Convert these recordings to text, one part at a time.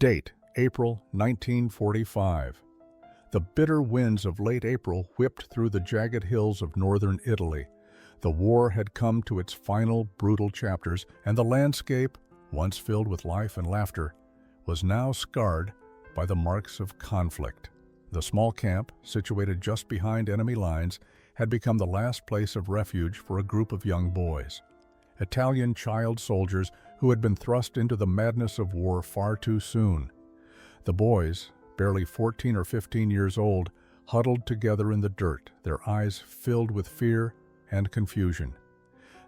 Date, April 1945. The bitter winds of late April whipped through the jagged hills of northern Italy. The war had come to its final brutal chapters, and the landscape, once filled with life and laughter, was now scarred by the marks of conflict. The small camp, situated just behind enemy lines, had become the last place of refuge for a group of young boys. Italian child soldiers who had been thrust into the madness of war far too soon. The boys, barely 14 or 15 years old, huddled together in the dirt, their eyes filled with fear and confusion.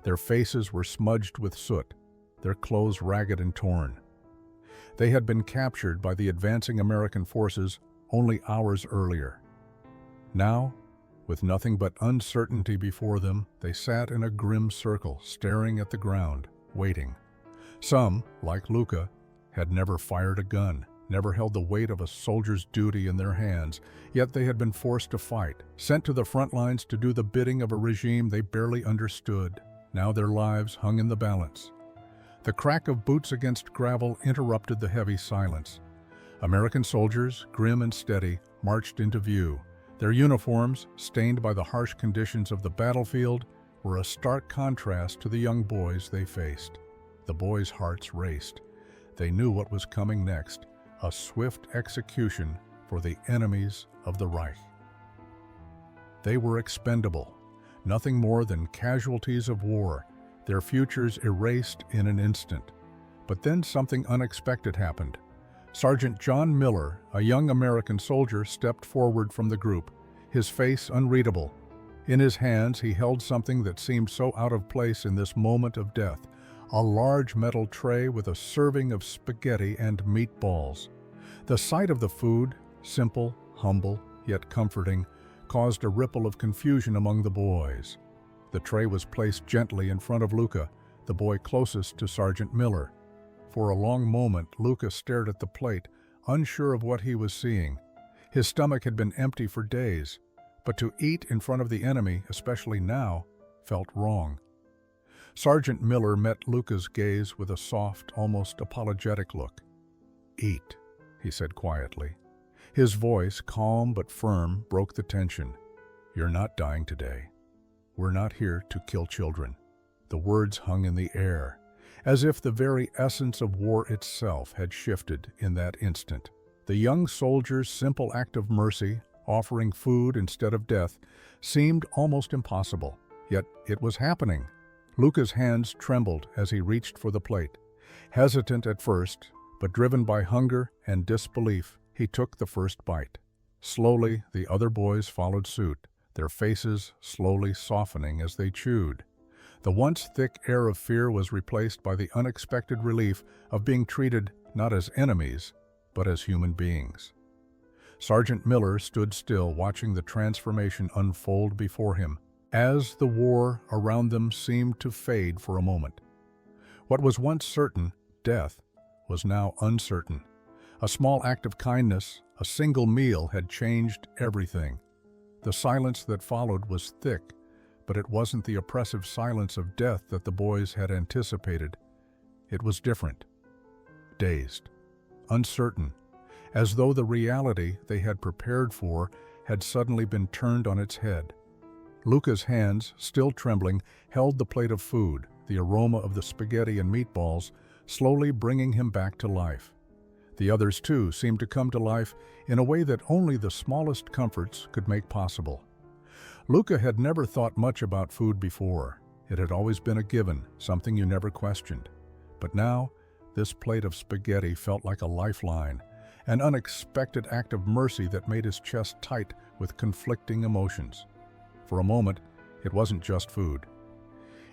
Their faces were smudged with soot, their clothes ragged and torn. They had been captured by the advancing American forces only hours earlier. Now, with nothing but uncertainty before them, they sat in a grim circle, staring at the ground, waiting. Some, like Luca, had never fired a gun, never held the weight of a soldier's duty in their hands, yet they had been forced to fight, sent to the front lines to do the bidding of a regime they barely understood. Now their lives hung in the balance. The crack of boots against gravel interrupted the heavy silence. American soldiers, grim and steady, marched into view. Their uniforms, stained by the harsh conditions of the battlefield, were a stark contrast to the young boys they faced. The boys' hearts raced. They knew what was coming next, a swift execution for the enemies of the Reich. They were expendable, nothing more than casualties of war, their futures erased in an instant. But then something unexpected happened. Sergeant John Miller, a young American soldier, stepped forward from the group, his face unreadable. In his hands he held something that seemed so out of place in this moment of death, a large metal tray with a serving of spaghetti and meatballs. The sight of the food, simple, humble, yet comforting, caused a ripple of confusion among the boys. The tray was placed gently in front of Luca, the boy closest to Sergeant Miller. For a long moment, Luca stared at the plate, unsure of what he was seeing. His stomach had been empty for days, but to eat in front of the enemy, especially now, felt wrong. Sergeant Miller met Luca's gaze with a soft, almost apologetic look. "Eat," he said quietly. His voice, calm but firm, broke the tension. "You're not dying today. We're not here to kill children." The words hung in the air, as if the very essence of war itself had shifted in that instant. The young soldier's simple act of mercy, offering food instead of death, seemed almost impossible, yet it was happening. Luca's hands trembled as he reached for the plate. Hesitant at first, but driven by hunger and disbelief, he took the first bite. Slowly, the other boys followed suit, their faces slowly softening as they chewed. The once thick air of fear was replaced by the unexpected relief of being treated not as enemies, but as human beings. Sergeant Miller stood still, watching the transformation unfold before him, as the war around them seemed to fade for a moment. What was once certain, death, was now uncertain. A small act of kindness, a single meal, had changed everything. The silence that followed was thick, but it wasn't the oppressive silence of death that the boys had anticipated. It was different, dazed, uncertain, as though the reality they had prepared for had suddenly been turned on its head. Luca's hands, still trembling, held the plate of food, the aroma of the spaghetti and meatballs slowly bringing him back to life. The others, too, seemed to come to life in a way that only the smallest comforts could make possible. Luca had never thought much about food before. It had always been a given, something you never questioned. But now, this plate of spaghetti felt like a lifeline, an unexpected act of mercy that made his chest tight with conflicting emotions. For a moment, it wasn't just food.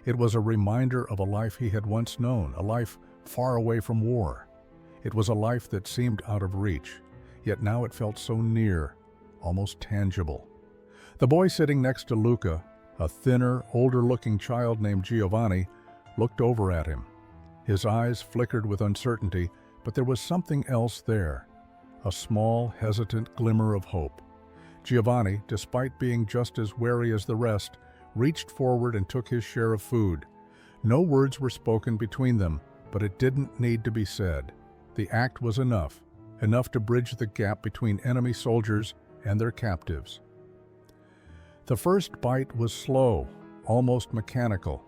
It was a reminder of a life he had once known, a life far away from war. It was a life that seemed out of reach, yet now it felt so near, almost tangible. The boy sitting next to Luca, a thinner, older-looking child named Giovanni, looked over at him. His eyes flickered with uncertainty, but there was something else there, a small, hesitant glimmer of hope. Giovanni, despite being just as wary as the rest, reached forward and took his share of food. No words were spoken between them, but it didn't need to be said. The act was enough. enough to bridge the gap between enemy soldiers and their captives. The first bite was slow, almost mechanical,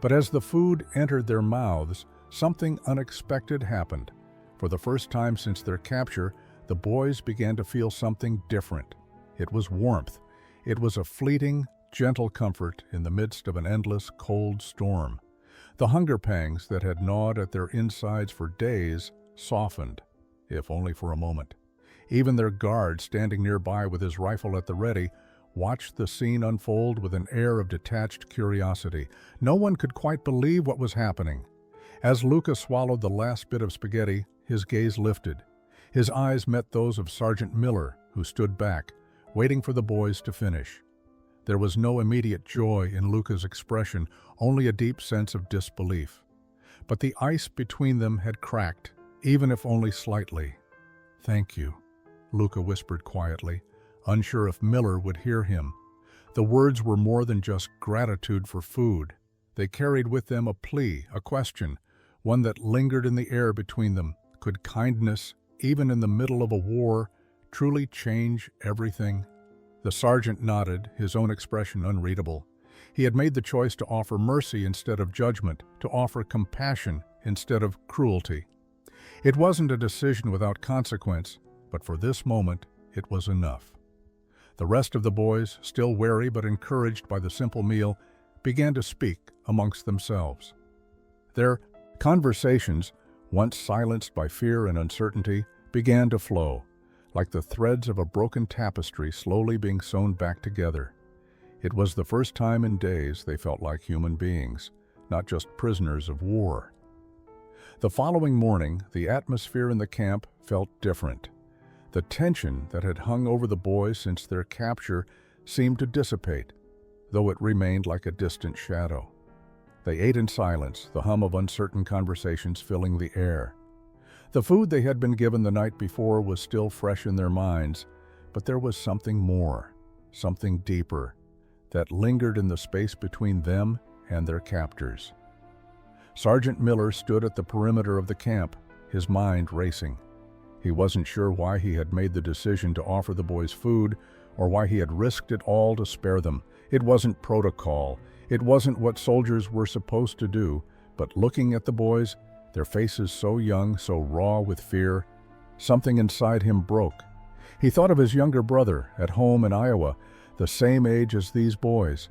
but as the food entered their mouths, something unexpected happened. For the first time since their capture, the boys began to feel something different. It was warmth. It was a fleeting, gentle comfort in the midst of an endless, cold storm. The hunger pangs that had gnawed at their insides for days softened, if only for a moment. Even their guard, standing nearby with his rifle at the ready, watched the scene unfold with an air of detached curiosity. No one could quite believe what was happening. As Luca swallowed the last bit of spaghetti, his gaze lifted. His eyes met those of Sergeant Miller, who stood back, waiting for the boys to finish. There was no immediate joy in Luca's expression, only a deep sense of disbelief. But the ice between them had cracked, even if only slightly. "Thank you," Luca whispered quietly, unsure if Miller would hear him. The words were more than just gratitude for food. They carried with them a plea, a question, one that lingered in the air between them. Could kindness, even in the middle of a war, truly change everything? The sergeant nodded, his own expression unreadable. He had made the choice to offer mercy instead of judgment, to offer compassion instead of cruelty. It wasn't a decision without consequence, but for this moment, it was enough. The rest of the boys, still wary but encouraged by the simple meal, began to speak amongst themselves. Their conversations, once silenced by fear and uncertainty, began to flow, like the threads of a broken tapestry slowly being sewn back together. It was the first time in days they felt like human beings, not just prisoners of war. The following morning, the atmosphere in the camp felt different. The tension that had hung over the boys since their capture seemed to dissipate, though it remained like a distant shadow. They ate in silence, the hum of uncertain conversations filling the air. The food they had been given the night before was still fresh in their minds, but there was something more, something deeper, that lingered in the space between them and their captors. Sergeant Miller stood at the perimeter of the camp, his mind racing. He wasn't sure why he had made the decision to offer the boys food, or why he had risked it all to spare them. It wasn't protocol. It wasn't what soldiers were supposed to do, but looking at the boys, their faces so young, so raw with fear, something inside him broke. He thought of his younger brother at home in Iowa, the same age as these boys.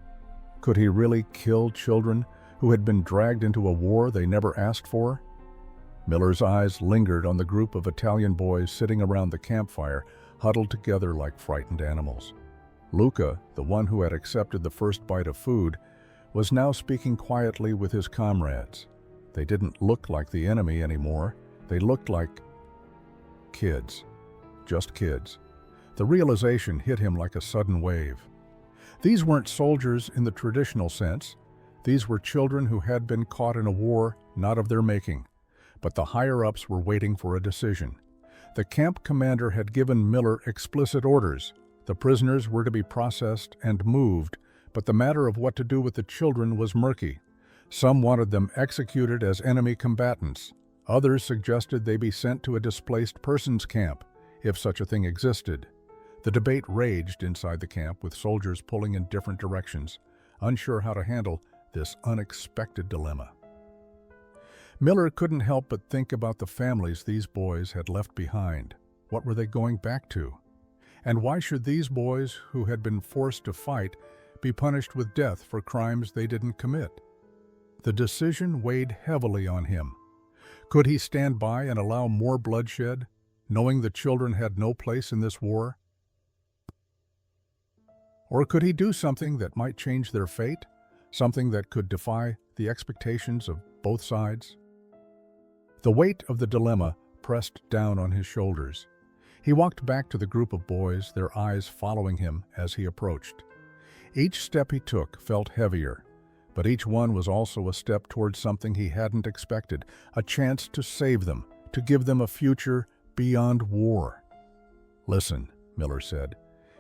Could he really kill children who had been dragged into a war they never asked for? Miller's eyes lingered on the group of Italian boys sitting around the campfire, huddled together like frightened animals. Luca, the one who had accepted the first bite of food, was now speaking quietly with his comrades. They didn't look like the enemy anymore. They looked like kids. Just kids. The realization hit him like a sudden wave. These weren't soldiers in the traditional sense. These were children who had been caught in a war not of their making. But the higher-ups were waiting for a decision. The camp commander had given Miller explicit orders. The prisoners were to be processed and moved, but the matter of what to do with the children was murky. Some wanted them executed as enemy combatants. Others suggested they be sent to a displaced persons camp, if such a thing existed. The debate raged inside the camp, with soldiers pulling in different directions, unsure how to handle this unexpected dilemma. Miller couldn't help but think about the families these boys had left behind. What were they going back to? And why should these boys, who had been forced to fight, be punished with death for crimes they didn't commit? The decision weighed heavily on him. Could he stand by and allow more bloodshed, knowing the children had no place in this war? Or could he do something that might change their fate, something that could defy the expectations of both sides? The weight of the dilemma pressed down on his shoulders. He walked back to the group of boys, their eyes following him as he approached. Each step he took felt heavier, but each one was also a step towards something he hadn't expected, a chance to save them, to give them a future beyond war. "Listen," Miller said,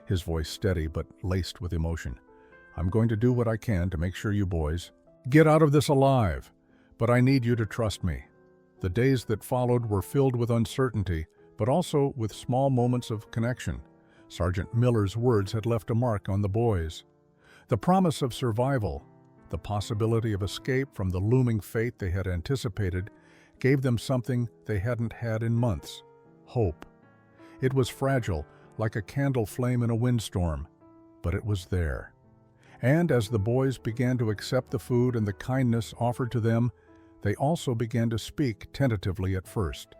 his voice steady but laced with emotion. "I'm going to do what I can to make sure you boys get out of this alive, but I need you to trust me." The days that followed were filled with uncertainty, but also with small moments of connection. Sergeant Miller's words had left a mark on the boys. The promise of survival, the possibility of escape from the looming fate they had anticipated, gave them something they hadn't had in months: hope. It was fragile, like a candle flame in a windstorm, but it was there. And as the boys began to accept the food and the kindness offered to them, they also began to speak tentatively at first.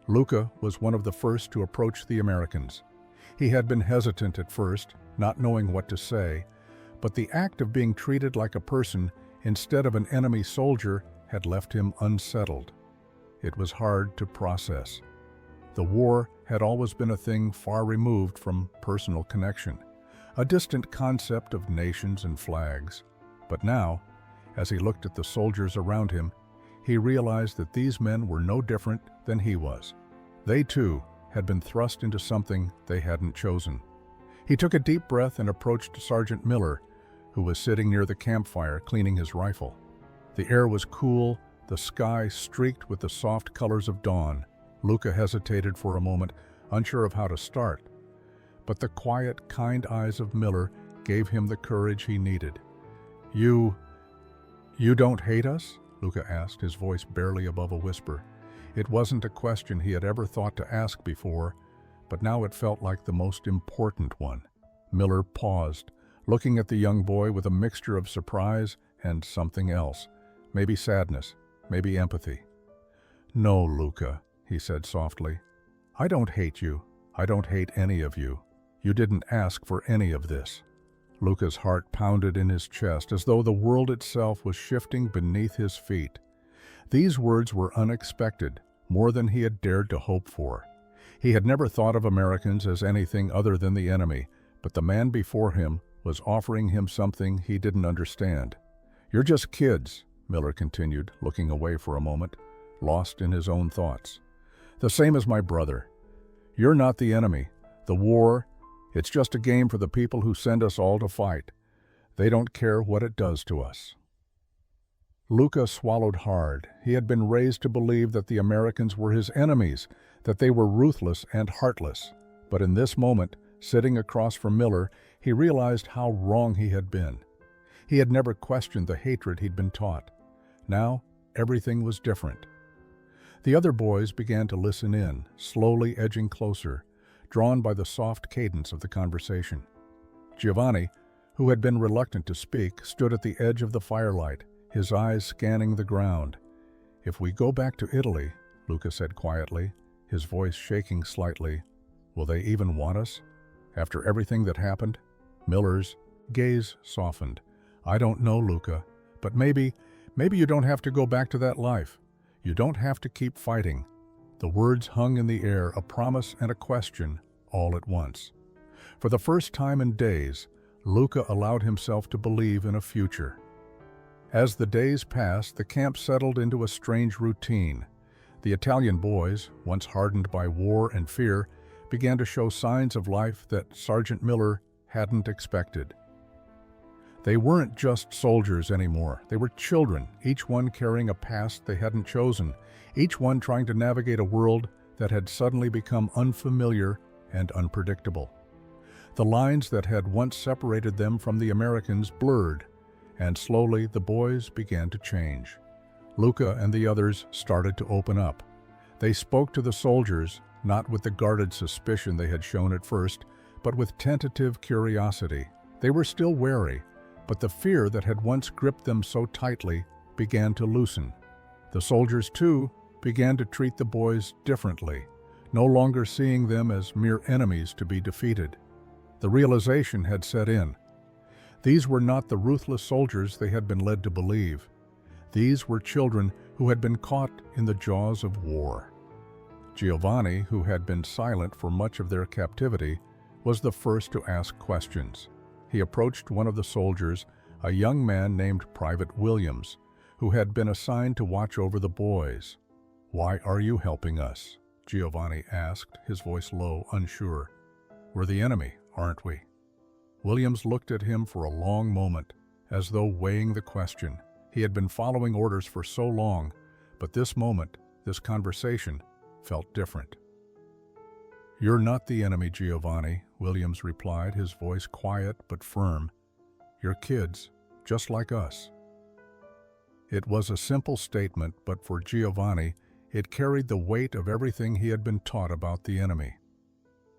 Luca was one of the first to approach the Americans. He had been hesitant at first, not knowing what to say, but the act of being treated like a person instead of an enemy soldier had left him unsettled. It was hard to process. The war had always been a thing far removed from personal connection, a distant concept of nations and flags. But now, as he looked at the soldiers around him, he realized that these men were no different than he was. They, too, had been thrust into something they hadn't chosen. He took a deep breath and approached Sergeant Miller, who was sitting near the campfire cleaning his rifle. The air was cool, the sky streaked with the soft colors of dawn. Luca hesitated for a moment, unsure of how to start. But the quiet, kind eyes of Miller gave him the courage he needed. You don't hate us?" Luca asked, his voice barely above a whisper. It wasn't a question he had ever thought to ask before, but now it felt like the most important one. Miller paused, looking at the young boy with a mixture of surprise and something else, maybe sadness, maybe empathy. "No, Luca," he said softly. "I don't hate you. I don't hate any of you. You didn't ask for any of this." Luca's heart pounded in his chest as though the world itself was shifting beneath his feet. These words were unexpected, more than he had dared to hope for. He had never thought of Americans as anything other than the enemy, but the man before him was offering him something he didn't understand. "You're just kids," Miller continued, looking away for a moment, lost in his own thoughts. "The same as my brother. You're not the enemy. The war, it's just a game for the people who send us all to fight. They don't care what it does to us." Luca swallowed hard. He had been raised to believe that the Americans were his enemies, that they were ruthless and heartless. But in this moment, sitting across from Miller, he realized how wrong he had been. He had never questioned the hatred he'd been taught. Now, everything was different. The other boys began to listen in, slowly edging closer, drawn by the soft cadence of the conversation. Giovanni, who had been reluctant to speak, stood at the edge of the firelight, his eyes scanning the ground. "If we go back to Italy," Luca said quietly, his voice shaking slightly, "will they even want us? After everything that happened?" Miller's gaze softened. "I don't know, Luca, but maybe you don't have to go back to that life. You don't have to keep fighting." The words hung in the air, a promise and a question, all at once. For the first time in days, Luca allowed himself to believe in a future. As the days passed, the camp settled into a strange routine. The Italian boys, once hardened by war and fear, began to show signs of life that Sergeant Miller hadn't expected. They weren't just soldiers anymore. They were children, each one carrying a past they hadn't chosen, each one trying to navigate a world that had suddenly become unfamiliar and unpredictable. The lines that had once separated them from the Americans blurred, and slowly the boys began to change. Luca and the others started to open up. They spoke to the soldiers, not with the guarded suspicion they had shown at first, but with tentative curiosity. They were still wary, but the fear that had once gripped them so tightly began to loosen. The soldiers, too, began to treat the boys differently, no longer seeing them as mere enemies to be defeated. The realization had set in. These were not the ruthless soldiers they had been led to believe. These were children who had been caught in the jaws of war. Giovanni, who had been silent for much of their captivity, was the first to ask questions. He approached one of the soldiers, a young man named Private Williams, who had been assigned to watch over the boys. "Why are you helping us?" Giovanni asked, his voice low, unsure. "We're the enemy, aren't we?" Williams looked at him for a long moment, as though weighing the question. He had been following orders for so long, but this moment, this conversation, felt different. "You're not the enemy, Giovanni," Williams replied, his voice quiet but firm. "You're kids, just like us." It was a simple statement, but for Giovanni, it carried the weight of everything he had been taught about the enemy.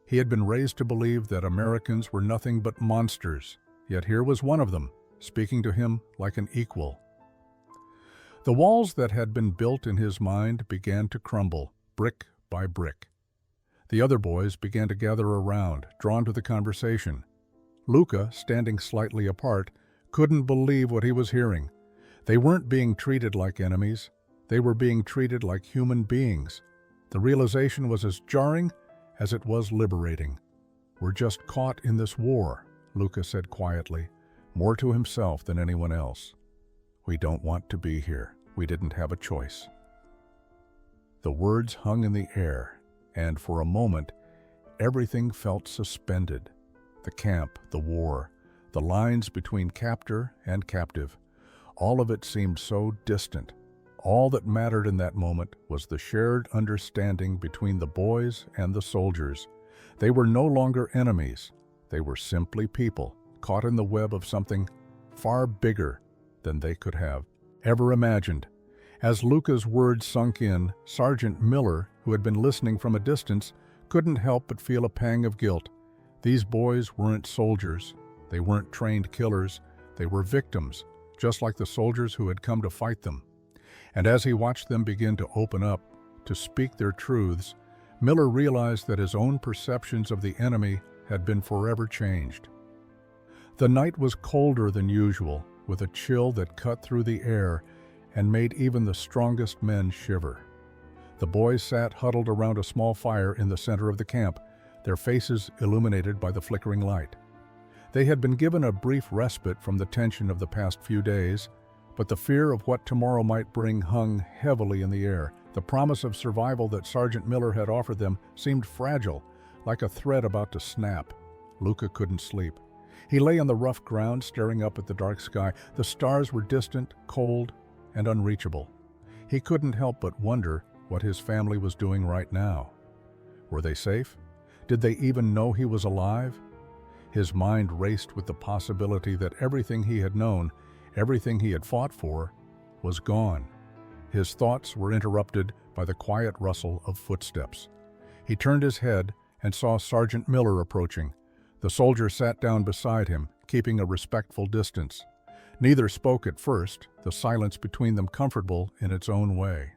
He had been raised to believe that Americans were nothing but monsters, yet here was one of them, speaking to him like an equal. The walls that had been built in his mind began to crumble, brick by brick. The other boys began to gather around, drawn to the conversation. Luca, standing slightly apart, couldn't believe what he was hearing. They weren't being treated like enemies. They were being treated like human beings. The realization was as jarring as it was liberating. "We're just caught in this war," Luca said quietly, more to himself than anyone else. "We don't want to be here. We didn't have a choice." The words hung in the air, and for a moment, everything felt suspended. The camp, the war, the lines between captor and captive, all of it seemed so distant. All that mattered in that moment was the shared understanding between the boys and the soldiers. They were no longer enemies. They were simply people, caught in the web of something far bigger than they could have ever imagined. As Luca's words sunk in, Sergeant Miller, who had been listening from a distance, couldn't help but feel a pang of guilt. These boys weren't soldiers. They weren't trained killers. They were victims, just like the soldiers who had come to fight them. And as he watched them begin to open up, to speak their truths, Miller realized that his own perceptions of the enemy had been forever changed. The night was colder than usual, with a chill that cut through the air and made even the strongest men shiver. The boys sat huddled around a small fire in the center of the camp, their faces illuminated by the flickering light. They had been given a brief respite from the tension of the past few days, but the fear of what tomorrow might bring hung heavily in the air. The promise of survival that Sergeant Miller had offered them seemed fragile, like a thread about to snap. Luca couldn't sleep. He lay on the rough ground, staring up at the dark sky. The stars were distant, cold, and unreachable. He couldn't help but wonder what his family was doing right now. Were they safe? Did they even know he was alive? His mind raced with the possibility that everything he had known, everything he had fought for, was gone. His thoughts were interrupted by the quiet rustle of footsteps. He turned his head and saw Sergeant Miller approaching. The soldier sat down beside him, keeping a respectful distance. Neither spoke at first, the silence between them comfortable in its own way.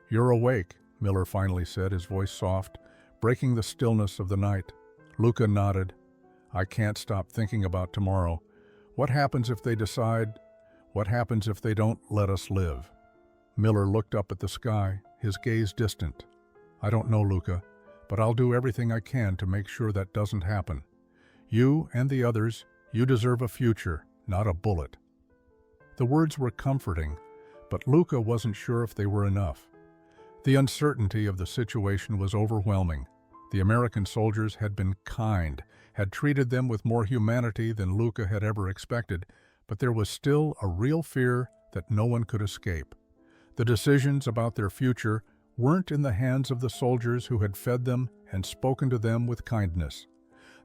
"You're awake," Miller finally said, his voice soft, breaking the stillness of the night. Luca nodded. "I can't stop thinking about tomorrow. What happens if they decide? What happens if they don't let us live?" Miller looked up at the sky, his gaze distant. "I don't know, Luca, but I'll do everything I can to make sure that doesn't happen. You and the others, you deserve a future, not a bullet." The words were comforting, but Luca wasn't sure if they were enough. The uncertainty of the situation was overwhelming. The American soldiers had been kind, had treated them with more humanity than Luca had ever expected, but there was still a real fear that no one could escape. The decisions about their future weren't in the hands of the soldiers who had fed them and spoken to them with kindness.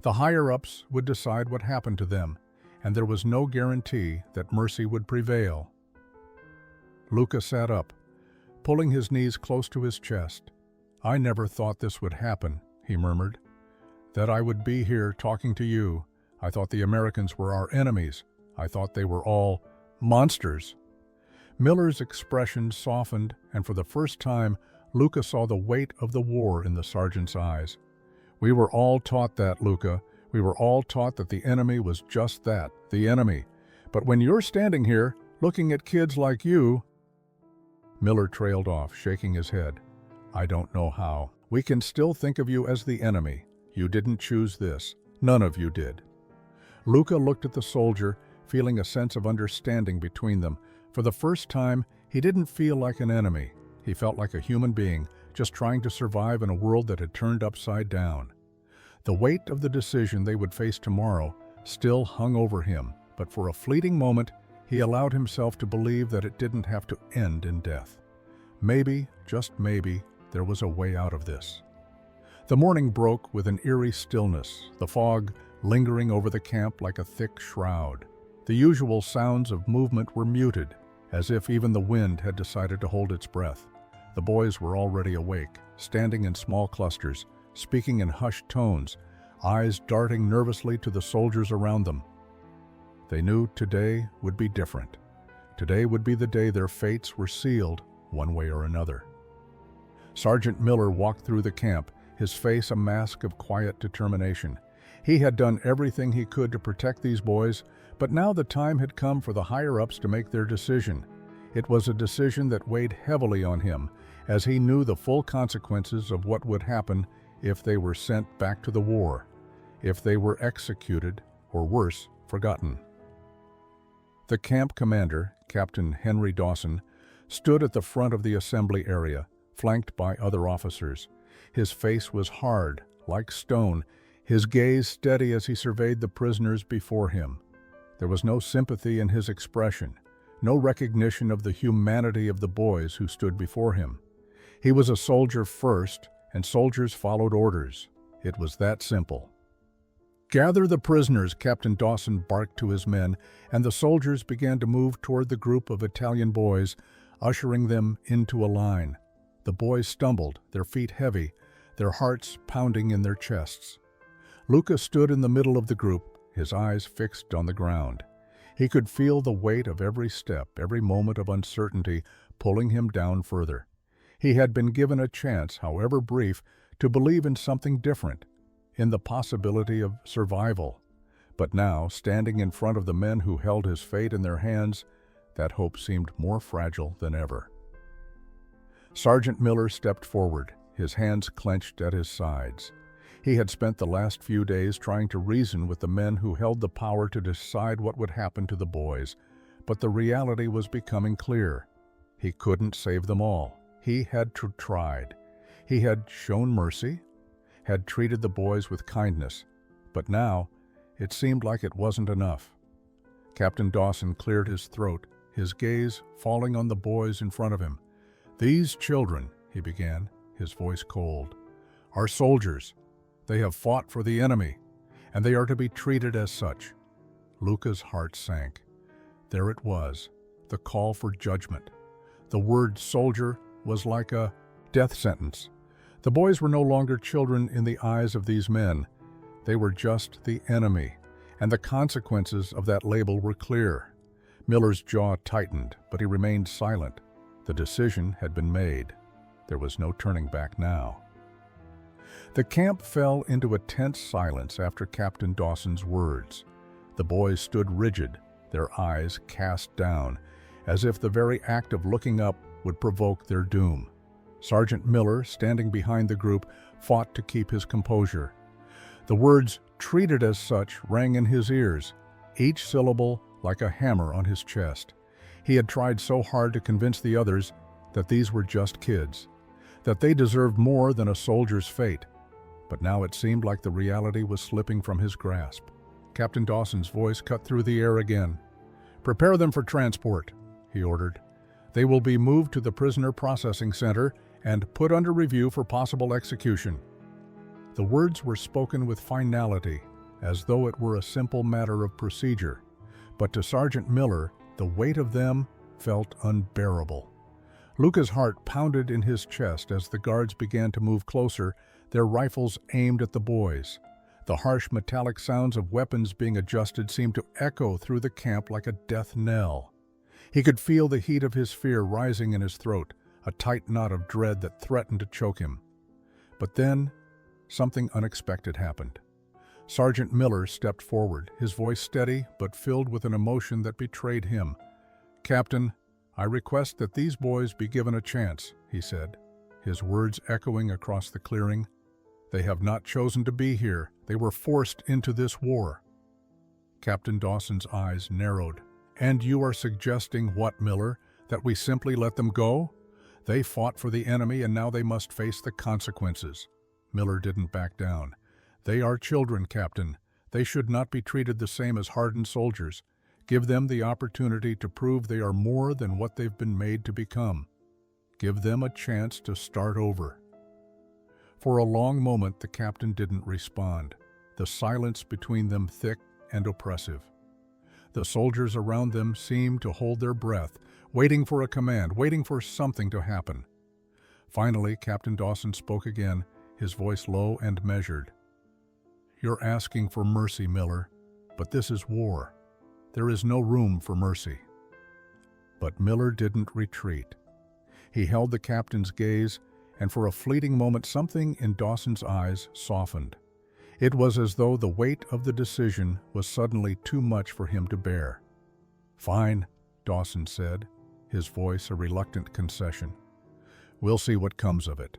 The higher-ups would decide what happened to them, and there was no guarantee that mercy would prevail. Luca sat up, pulling his knees close to his chest. "I never thought this would happen," he murmured. "That I would be here talking to you. I thought the Americans were our enemies. I thought they were all monsters." Miller's expression softened, and for the first time, Luca saw the weight of the war in the sergeant's eyes. "We were all taught that, Luca. We were all taught that the enemy was just that, the enemy. But when you're standing here, looking at kids like you—" Miller trailed off, shaking his head. "I don't know how. We can still think of you as the enemy. You didn't choose this. None of you did." Luca looked at the soldier, feeling a sense of understanding between them. For the first time, he didn't feel like an enemy. He felt like a human being, just trying to survive in a world that had turned upside down. The weight of the decision they would face tomorrow still hung over him, but for a fleeting moment, he allowed himself to believe that it didn't have to end in death. Maybe, just maybe, there was a way out of this. The morning broke with an eerie stillness, the fog lingering over the camp like a thick shroud. The usual sounds of movement were muted, as if even the wind had decided to hold its breath. The boys were already awake, standing in small clusters, speaking in hushed tones, eyes darting nervously to the soldiers around them. They knew today would be different. Today would be the day their fates were sealed, one way or another. Sergeant Miller walked through the camp, his face a mask of quiet determination. He had done everything he could to protect these boys, but now the time had come for the higher-ups to make their decision. It was a decision that weighed heavily on him, as he knew the full consequences of what would happen if they were sent back to the war, if they were executed, or worse, forgotten. The camp commander, Captain Henry Dawson, stood at the front of the assembly area, flanked by other officers. His face was hard, like stone, his gaze steady as he surveyed the prisoners before him. There was no sympathy in his expression, no recognition of the humanity of the boys who stood before him. He was a soldier first, and soldiers followed orders. It was that simple. "Gather the prisoners," Captain Dawson barked to his men, and the soldiers began to move toward the group of Italian boys, ushering them into a line. The boys stumbled, their feet heavy, their hearts pounding in their chests. Luca stood in the middle of the group, his eyes fixed on the ground. He could feel the weight of every step, every moment of uncertainty, pulling him down further. He had been given a chance, however brief, to believe in something different, in the possibility of survival. But now, standing in front of the men who held his fate in their hands, that hope seemed more fragile than ever. Sergeant Miller stepped forward, his hands clenched at his sides. He had spent the last few days trying to reason with the men who held the power to decide what would happen to the boys, but the reality was becoming clear. He couldn't save them all. He had tried. He had shown mercy, had treated the boys with kindness, but now it seemed like it wasn't enough. Captain Dawson cleared his throat, his gaze falling on the boys in front of him. "These children," he began, his voice cold, "are soldiers. They have fought for the enemy, and they are to be treated as such." Luca's heart sank. There it was, the call for judgment. The word soldier was like a death sentence. The boys were no longer children in the eyes of these men. They were just the enemy, and the consequences of that label were clear. Miller's jaw tightened, but he remained silent. The decision had been made. There was no turning back now. The camp fell into a tense silence after Captain Dawson's words. The boys stood rigid, their eyes cast down, as if the very act of looking up would provoke their doom. Sergeant Miller, standing behind the group, fought to keep his composure. The words "treated as such" rang in his ears, each syllable like a hammer on his chest. He had tried so hard to convince the others that these were just kids, that they deserved more than a soldier's fate. But now it seemed like the reality was slipping from his grasp. Captain Dawson's voice cut through the air again. "Prepare them for transport," he ordered. "They will be moved to the prisoner processing center and put under review for possible execution." The words were spoken with finality, as though it were a simple matter of procedure. But to Sergeant Miller, the weight of them felt unbearable. Luca's heart pounded in his chest as the guards began to move closer, their rifles aimed at the boys. The harsh metallic sounds of weapons being adjusted seemed to echo through the camp like a death knell. He could feel the heat of his fear rising in his throat, a tight knot of dread that threatened to choke him. But then, something unexpected happened. Sergeant Miller stepped forward, his voice steady but filled with an emotion that betrayed him. "Captain, I request that these boys be given a chance," he said, his words echoing across the clearing. "They have not chosen to be here. They were forced into this war." Captain Dawson's eyes narrowed. "And you are suggesting what, Miller? That we simply let them go? They fought for the enemy and now they must face the consequences." Miller didn't back down. "They are children, Captain. They should not be treated the same as hardened soldiers. Give them the opportunity to prove they are more than what they've been made to become. Give them a chance to start over." For a long moment the captain didn't respond, the silence between them thick and oppressive. The soldiers around them seemed to hold their breath, waiting for a command, waiting for something to happen. Finally, Captain Dawson spoke again, his voice low and measured. "You're asking for mercy, Miller, but this is war. There is no room for mercy." But Miller didn't retreat. He held the captain's gaze, and for a fleeting moment something in Dawson's eyes softened. It was as though the weight of the decision was suddenly too much for him to bear. "Fine," Dawson said, his voice a reluctant concession. "We'll see what comes of it."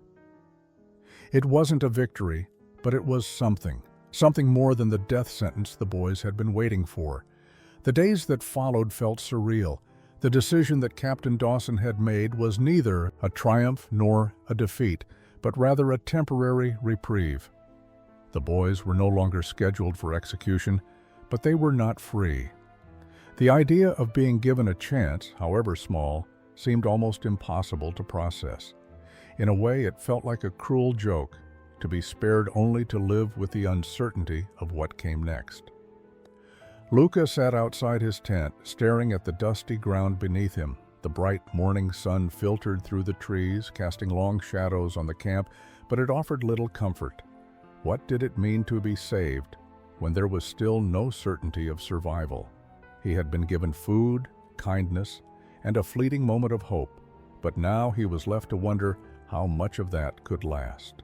It wasn't a victory, but it was something more than the death sentence the boys had been waiting for. The days that followed felt surreal. The decision that Captain Dawson had made was neither a triumph nor a defeat, but rather a temporary reprieve. The boys were no longer scheduled for execution, but they were not free. The idea of being given a chance, however small, seemed almost impossible to process. In a way, it felt like a cruel joke, to be spared only to live with the uncertainty of what came next. Luca sat outside his tent, staring at the dusty ground beneath him. The bright morning sun filtered through the trees, casting long shadows on the camp, but it offered little comfort. What did it mean to be saved when there was still no certainty of survival? He had been given food, kindness, and a fleeting moment of hope, but now he was left to wonder how much of that could last.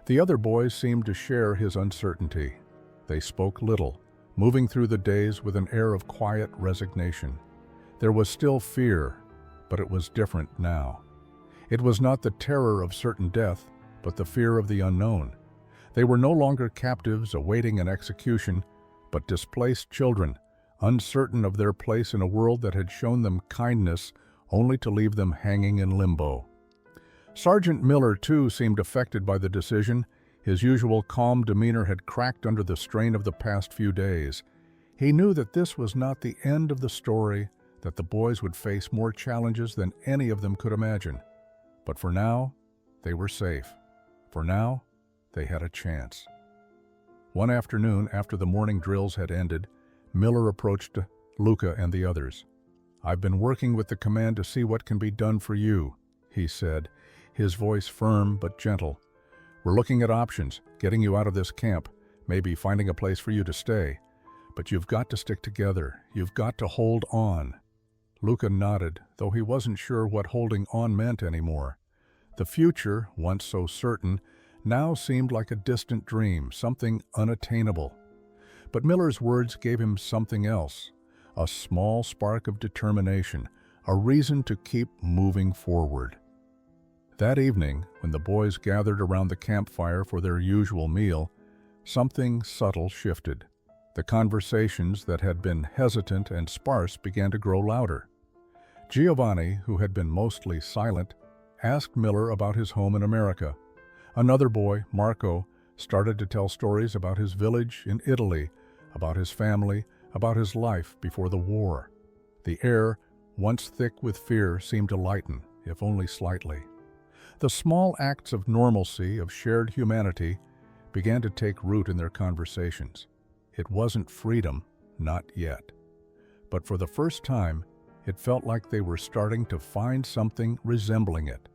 The other boys seemed to share his uncertainty. They spoke little, moving through the days with an air of quiet resignation. There was still fear, but it was different now. It was not the terror of certain death, but the fear of the unknown. They were no longer captives awaiting an execution, but displaced children, uncertain of their place in a world that had shown them kindness only to leave them hanging in limbo. Sergeant Miller, too, seemed affected by the decision. His usual calm demeanor had cracked under the strain of the past few days. He knew that this was not the end of the story, that the boys would face more challenges than any of them could imagine. But for now, they were safe. For now, they had a chance. One afternoon, after the morning drills had ended, Miller approached Luca and the others. "I've been working with the command to see what can be done for you," he said, his voice firm but gentle. "We're looking at options, getting you out of this camp, maybe finding a place for you to stay. But you've got to stick together. You've got to hold on." Luca nodded, though he wasn't sure what holding on meant anymore. The future, once so certain, now seemed like a distant dream, something unattainable. But Miller's words gave him something else, a small spark of determination, a reason to keep moving forward. That evening, when the boys gathered around the campfire for their usual meal, something subtle shifted. The conversations that had been hesitant and sparse began to grow louder. Giovanni, who had been mostly silent, asked Miller about his home in America. Another boy, Marco, started to tell stories about his village in Italy, about his family, about his life before the war. The air, once thick with fear, seemed to lighten, if only slightly. The small acts of normalcy, of shared humanity, began to take root in their conversations. It wasn't freedom, not yet. But for the first time, it felt like they were starting to find something resembling it.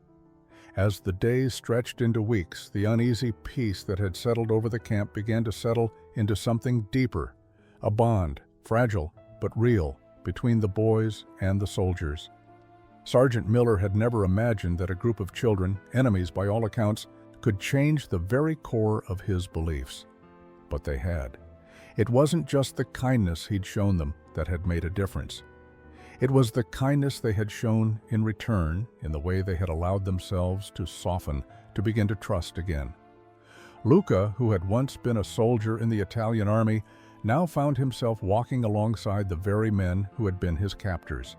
As the days stretched into weeks, the uneasy peace that had settled over the camp began to settle into something deeper, a bond, fragile but real, between the boys and the soldiers. Sergeant Miller had never imagined that a group of children, enemies by all accounts, could change the very core of his beliefs. But they had. It wasn't just the kindness he'd shown them that had made a difference. It was the kindness they had shown in return, in the way they had allowed themselves to soften, to begin to trust again. Luca, who had once been a soldier in the Italian army, now found himself walking alongside the very men who had been his captors.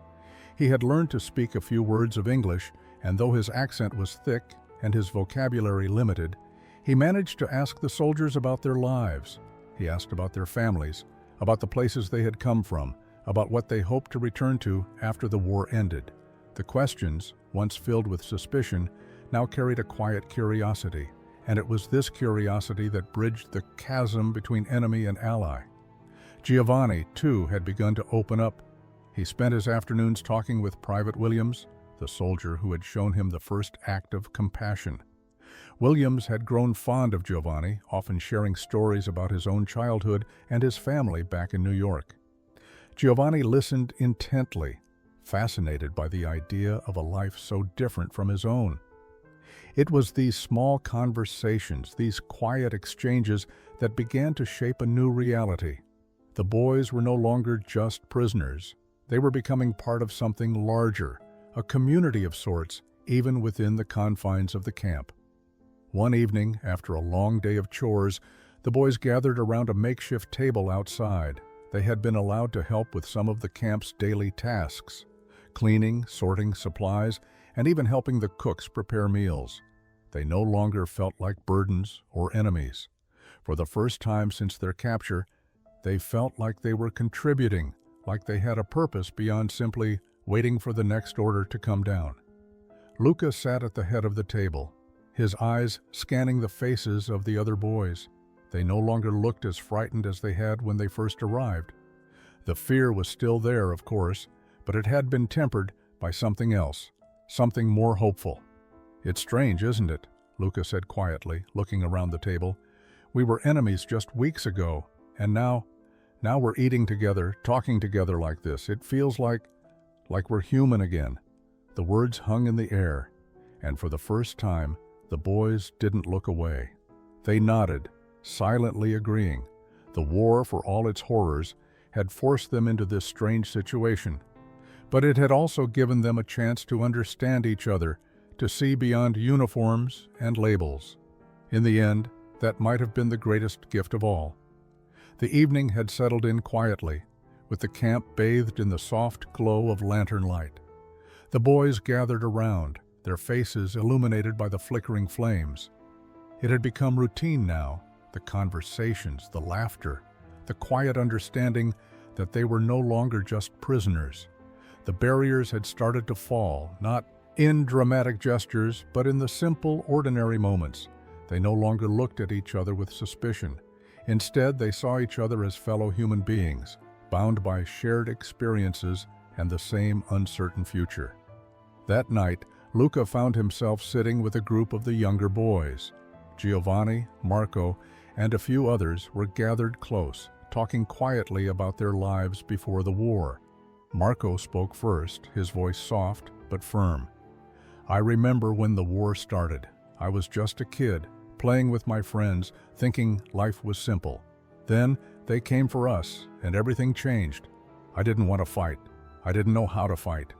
He had learned to speak a few words of English, and though his accent was thick and his vocabulary limited, he managed to ask the soldiers about their lives. He asked about their families, about the places they had come from, about what they hoped to return to after the war ended. The questions, once filled with suspicion, now carried a quiet curiosity. and it was this curiosity that bridged the chasm between enemy and ally. Giovanni, too, had begun to open up. He spent his afternoons talking with Private Williams, the soldier who had shown him the first act of compassion. Williams had grown fond of Giovanni, often sharing stories about his own childhood and his family back in New York. Giovanni listened intently, fascinated by the idea of a life so different from his own. It was these small conversations, these quiet exchanges, that began to shape a new reality. The boys were no longer just prisoners. They were becoming part of something larger, a community of sorts, even within the confines of the camp. One evening, after a long day of chores, the boys gathered around a makeshift table outside. They had been allowed to help with some of the camp's daily tasks, cleaning, sorting supplies, and even helping the cooks prepare meals. They no longer felt like burdens or enemies. For the first time since their capture, they felt like they were contributing, like they had a purpose beyond simply waiting for the next order to come down. Luca sat at the head of the table, his eyes scanning the faces of the other boys. They no longer looked as frightened as they had when they first arrived. The fear was still there, of course, but it had been tempered by something else, something more hopeful. "It's strange, isn't it?" Luca said quietly, looking around the table. "We were enemies just weeks ago, and now we're eating together, talking together like this. It feels like we're human again." The words hung in the air, and for the first time, the boys didn't look away. They nodded, silently agreeing. The war, for all its horrors, had forced them into this strange situation. But it had also given them a chance to understand each other, to see beyond uniforms and labels. In the end, that might have been the greatest gift of all. The evening had settled in quietly, with the camp bathed in the soft glow of lantern light. The boys gathered around, their faces illuminated by the flickering flames. It had become routine now, the conversations, the laughter, the quiet understanding that they were no longer just prisoners. The barriers had started to fall, not in dramatic gestures, but in the simple, ordinary moments. They no longer looked at each other with suspicion. Instead, they saw each other as fellow human beings, bound by shared experiences and the same uncertain future. That night, Luca found himself sitting with a group of the younger boys. Giovanni, Marco, and a few others were gathered close, talking quietly about their lives before the war. Marco spoke first, his voice soft but firm. "I remember when the war started. I was just a kid, playing with my friends, thinking life was simple. Then they came for us, and everything changed. I didn't want to fight. I didn't know how to fight."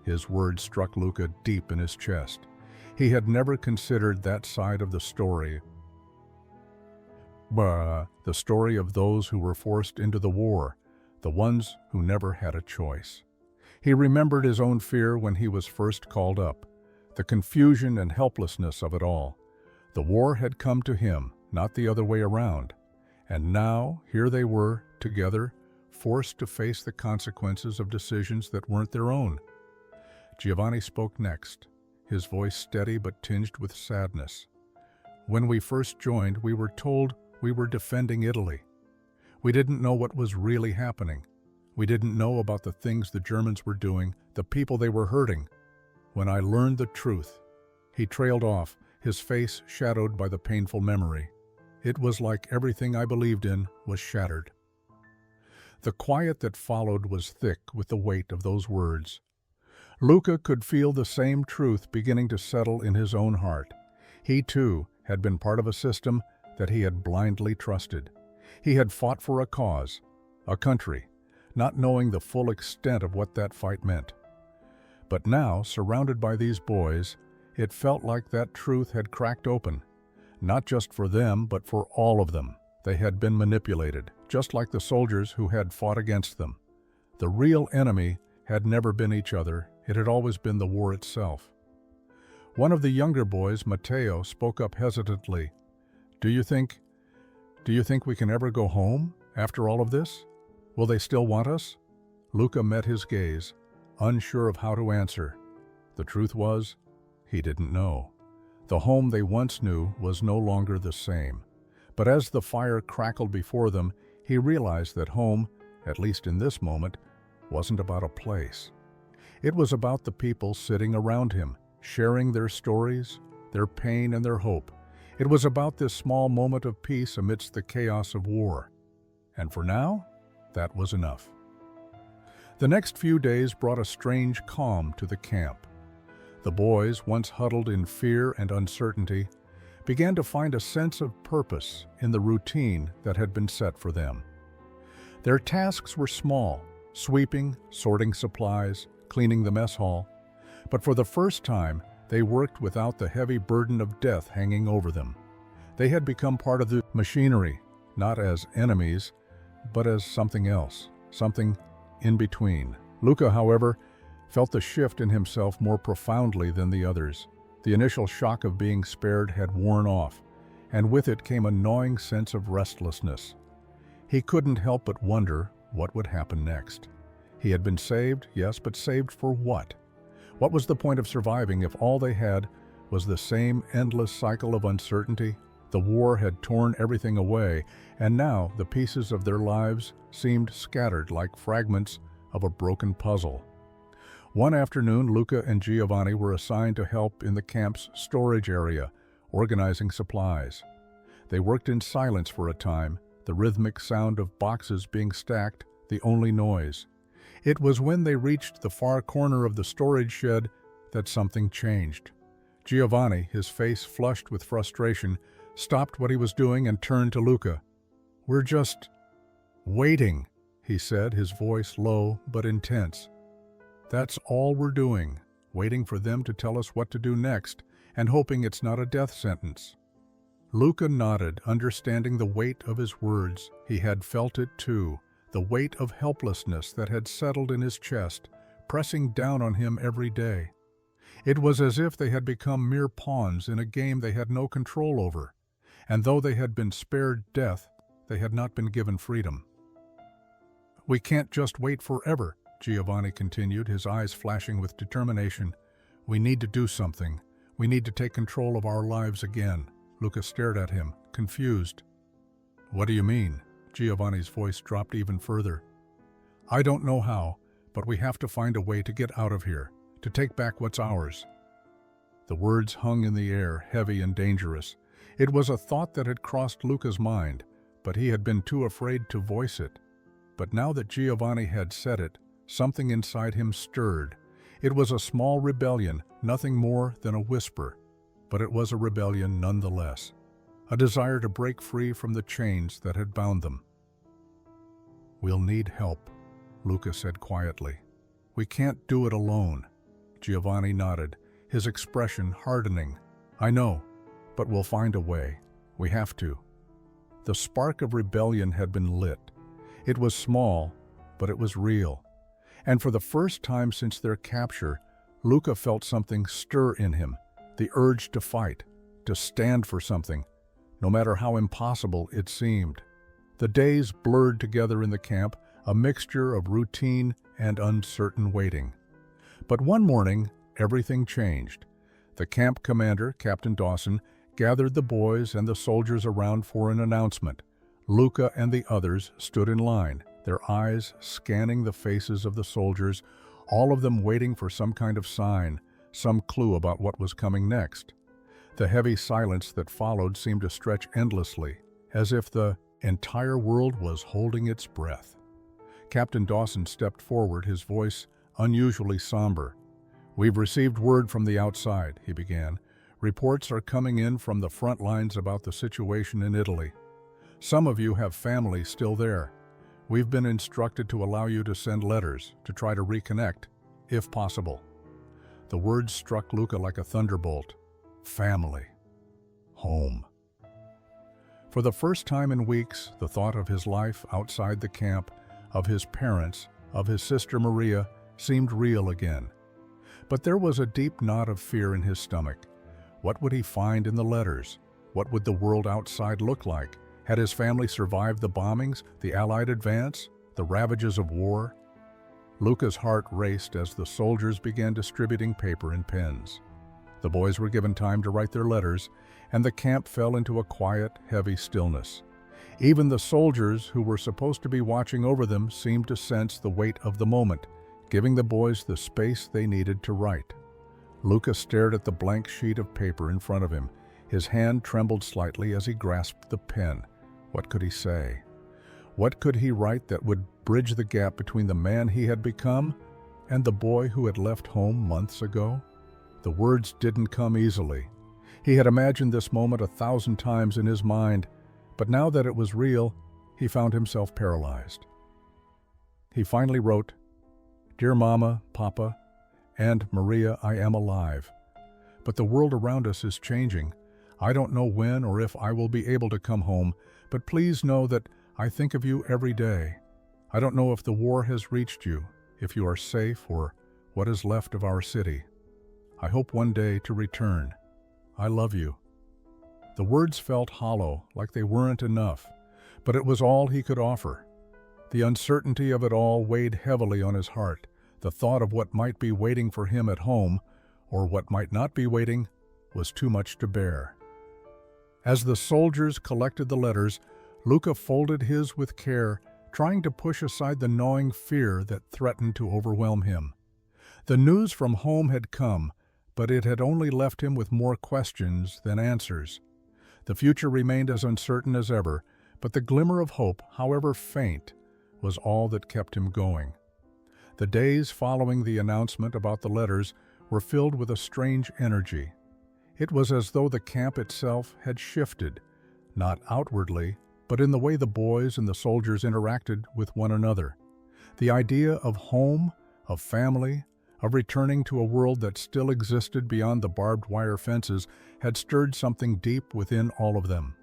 His words struck Luca deep in his chest. He had never considered that side of the story. The story of those who were forced into the war, the ones who never had a choice. He remembered his own fear when he was first called up, the confusion and helplessness of it all. The war had come to him, not the other way around. And now, here they were, together, forced to face the consequences of decisions that weren't their own. Giovanni spoke next, his voice steady but tinged with sadness. "When we first joined, we were told we were defending Italy. We didn't know what was really happening. We didn't know about the things the Germans were doing, the people they were hurting. When I learned the truth..." He trailed off, his face shadowed by the painful memory. It was like everything I believed in was shattered. The quiet that followed was thick with the weight of those words. Luca could feel the same truth beginning to settle in his own heart. He, too, had been part of a system that he had blindly trusted. He had fought for a cause, a country, not knowing the full extent of what that fight meant. But now, surrounded by these boys, it felt like that truth had cracked open. Not just for them, but for all of them. They had been manipulated, just like the soldiers who had fought against them. The real enemy had never been each other. It had always been the war itself. One of the younger boys, Matteo, spoke up hesitantly. Do you think we can ever go home after all of this? Will they still want us?" Luca met his gaze, unsure of how to answer. The truth was, he didn't know. The home they once knew was no longer the same. But as the fire crackled before them, he realized that home, at least in this moment, wasn't about a place. It was about the people sitting around him, sharing their stories, their pain and their hope. It was about this small moment of peace amidst the chaos of war. And for now, that was enough. The next few days brought a strange calm to the camp. The boys, once huddled in fear and uncertainty, began to find a sense of purpose in the routine that had been set for them. Their tasks were small: sweeping, sorting supplies, cleaning the mess hall. But for the first time, they worked without the heavy burden of death hanging over them. They had become part of the machinery, not as enemies, but as something else, something in between. Luca, however, felt the shift in himself more profoundly than the others. The initial shock of being spared had worn off, and with it came a gnawing sense of restlessness. He couldn't help but wonder what would happen next. He had been saved, yes, but saved for what? What was the point of surviving if all they had was the same endless cycle of uncertainty? The war had torn everything away, and now the pieces of their lives seemed scattered like fragments of a broken puzzle. One afternoon, Luca and Giovanni were assigned to help in the camp's storage area, organizing supplies. They worked in silence for a time, the rhythmic sound of boxes being stacked the only noise. It was when they reached the far corner of the storage shed that something changed. Giovanni, his face flushed with frustration, stopped what he was doing and turned to Luca. "We're just waiting," he said, his voice low but intense. "That's all we're doing, waiting for them to tell us what to do next, and hoping it's not a death sentence." Luca nodded, understanding the weight of his words. He had felt it too, the weight of helplessness that had settled in his chest, pressing down on him every day. It was as if they had become mere pawns in a game they had no control over, and though they had been spared death, they had not been given freedom. "We can't just wait forever," Giovanni continued, his eyes flashing with determination. "We need to do something. We need to take control of our lives again." Luca stared at him, confused. "What do you mean?" Giovanni's voice dropped even further. "I don't know how, but we have to find a way to get out of here, to take back what's ours." The words hung in the air, heavy and dangerous. It was a thought that had crossed Luca's mind, but he had been too afraid to voice it. But now that Giovanni had said it, something inside him stirred. It was a small rebellion, nothing more than a whisper, but it was a rebellion nonetheless, a desire to break free from the chains that had bound them. "We'll need help," Luca said quietly. "We can't do it alone." Giovanni nodded, his expression hardening. "I know, but we'll find a way. We have to." The spark of rebellion had been lit. It was small, but it was real. And for the first time since their capture, Luca felt something stir in him, the urge to fight, to stand for something, no matter how impossible it seemed. The days blurred together in the camp, a mixture of routine and uncertain waiting. But one morning, everything changed. The camp commander, Captain Dawson, gathered the boys and the soldiers around for an announcement. Luca and the others stood in line, their eyes scanning the faces of the soldiers, all of them waiting for some kind of sign, some clue about what was coming next. The heavy silence that followed seemed to stretch endlessly, as if the entire world was holding its breath. Captain Dawson stepped forward, his voice unusually somber. "We've received word from the outside," he began. "Reports are coming in from the front lines about the situation in Italy. Some of you have family still there. We've been instructed to allow you to send letters, to try to reconnect, if possible." The words struck Luca like a thunderbolt. Family. Home. For the first time in weeks, the thought of his life outside the camp, of his parents, of his sister Maria, seemed real again. But there was a deep knot of fear in his stomach. What would he find in the letters? What would the world outside look like? Had his family survived the bombings, the Allied advance, the ravages of war? Luca's heart raced as the soldiers began distributing paper and pens. The boys were given time to write their letters, and the camp fell into a quiet, heavy stillness. Even the soldiers who were supposed to be watching over them seemed to sense the weight of the moment, giving the boys the space they needed to write. Luca stared at the blank sheet of paper in front of him. His hand trembled slightly as he grasped the pen. What could he say? What could he write that would bridge the gap between the man he had become and the boy who had left home months ago? The words didn't come easily. He had imagined this moment 1,000 times in his mind, but now that it was real, he found himself paralyzed. He finally wrote, "Dear Mama, Papa, and Maria, I am alive. But the world around us is changing. I don't know when or if I will be able to come home, but please know that I think of you every day. I don't know if the war has reached you, if you are safe, or what is left of our city. I hope one day to return. I love you." The words felt hollow, like they weren't enough, but it was all he could offer. The uncertainty of it all weighed heavily on his heart. The thought of what might be waiting for him at home, or what might not be waiting, was too much to bear. As the soldiers collected the letters, Luca folded his with care, trying to push aside the gnawing fear that threatened to overwhelm him. The news from home had come, but it had only left him with more questions than answers. The future remained as uncertain as ever, but the glimmer of hope, however faint, was all that kept him going. The days following the announcement about the letters were filled with a strange energy. It was as though the camp itself had shifted, not outwardly, but in the way the boys and the soldiers interacted with one another. The idea of home, of family, of returning to a world that still existed beyond the barbed wire fences had stirred something deep within all of them.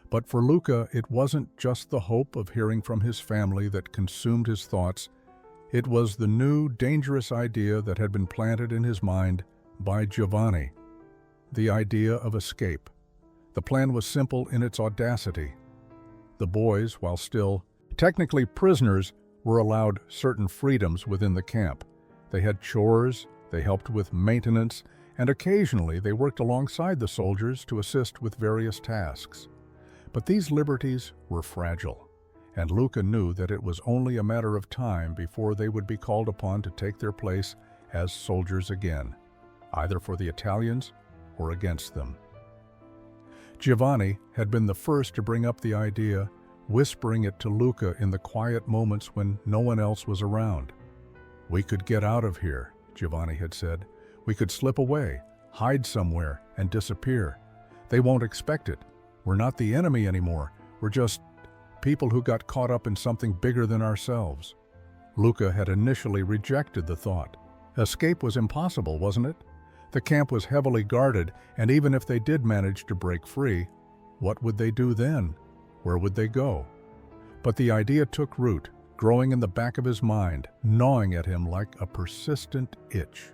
But for Luca, it wasn't just the hope of hearing from his family that consumed his thoughts. It was the new, dangerous idea that had been planted in his mind by Giovanni. The idea of escape. The plan was simple in its audacity. The boys, while still technically prisoners, were allowed certain freedoms within the camp. They had chores, they helped with maintenance, and occasionally they worked alongside the soldiers to assist with various tasks. But these liberties were fragile, and Luca knew that it was only a matter of time before they would be called upon to take their place as soldiers again, either for the Italians or against them. Giovanni had been the first to bring up the idea, whispering it to Luca in the quiet moments when no one else was around. "We could get out of here," Giovanni had said. "We could slip away, hide somewhere, and disappear. They won't expect it. We're not the enemy anymore. We're just people who got caught up in something bigger than ourselves." Luca had initially rejected the thought. Escape was impossible, wasn't it? The camp was heavily guarded, and even if they did manage to break free, what would they do then? Where would they go? But the idea took root, growing in the back of his mind, gnawing at him like a persistent itch.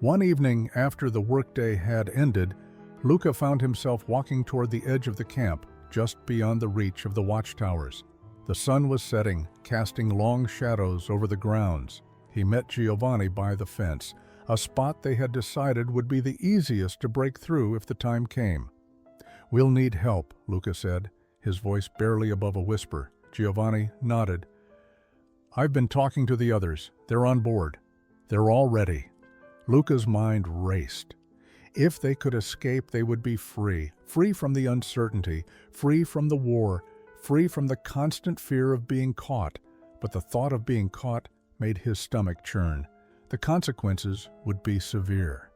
One evening after the workday had ended, Luca found himself walking toward the edge of the camp, just beyond the reach of the watchtowers. The sun was setting, casting long shadows over the grounds. He met Giovanni by the fence, a spot they had decided would be the easiest to break through if the time came. "We'll need help," Luca said, his voice barely above a whisper. Giovanni nodded. "I've been talking to the others. They're on board. They're all ready." Luca's mind raced. If they could escape, they would be free, free from the uncertainty, free from the war, free from the constant fear of being caught. But the thought of being caught made his stomach churn. The consequences would be severe.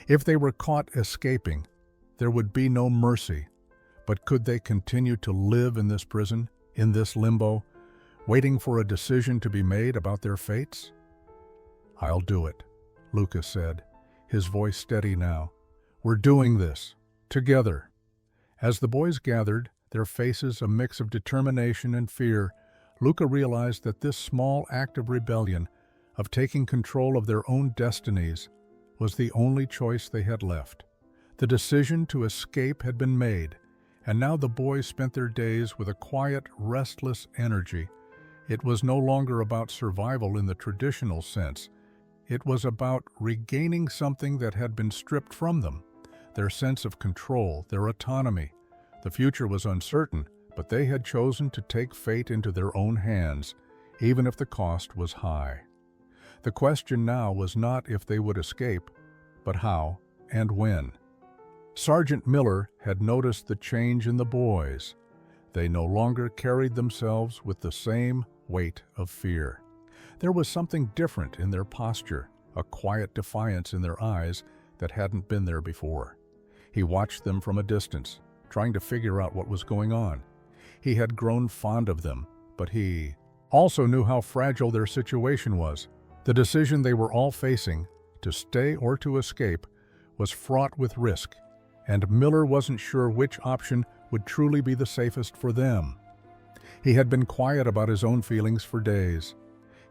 If they were caught escaping, there would be no mercy. But could they continue to live in this prison, in this limbo, waiting for a decision to be made about their fates? "I'll do it," Luca said, his voice steady now. "We're doing this, together." As the boys gathered, their faces a mix of determination and fear, Luca realized that this small act of rebellion, of taking control of their own destinies, was the only choice they had left. The decision to escape had been made, and now the boys spent their days with a quiet, restless energy. It was no longer about survival in the traditional sense. It was about regaining something that had been stripped from them, their sense of control, their autonomy. The future was uncertain, but they had chosen to take fate into their own hands, even if the cost was high. The question now was not if they would escape, but how and when. Sergeant Miller had noticed the change in the boys. They no longer carried themselves with the same weight of fear. There was something different in their posture, a quiet defiance in their eyes that hadn't been there before. He watched them from a distance, trying to figure out what was going on. He had grown fond of them, but he also knew how fragile their situation was. The decision they were all facing, to stay or to escape, was fraught with risk, and Miller wasn't sure which option would truly be the safest for them. He had been quiet about his own feelings for days.